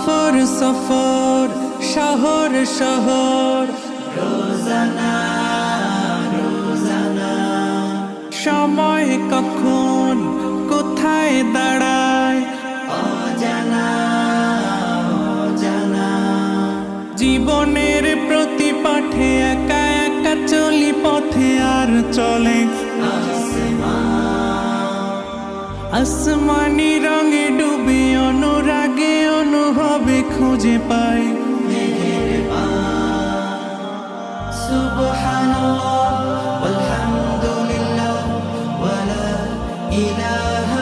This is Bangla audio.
সফর সফর শহর শহর রোজানা রোজানা সময় কখন কোথায় দাঁড়ায় অজানা অজানা জীবনের প্রতি পাঠে একা একা চলি পথে আর চলে আসমানি রঙে ডুবে অনুরাগে অনুভবে খুঁজে পাই সুবহানাল্লাহ ওয়ালহামদুলিল্লাহ ওয়ালা ইলাহা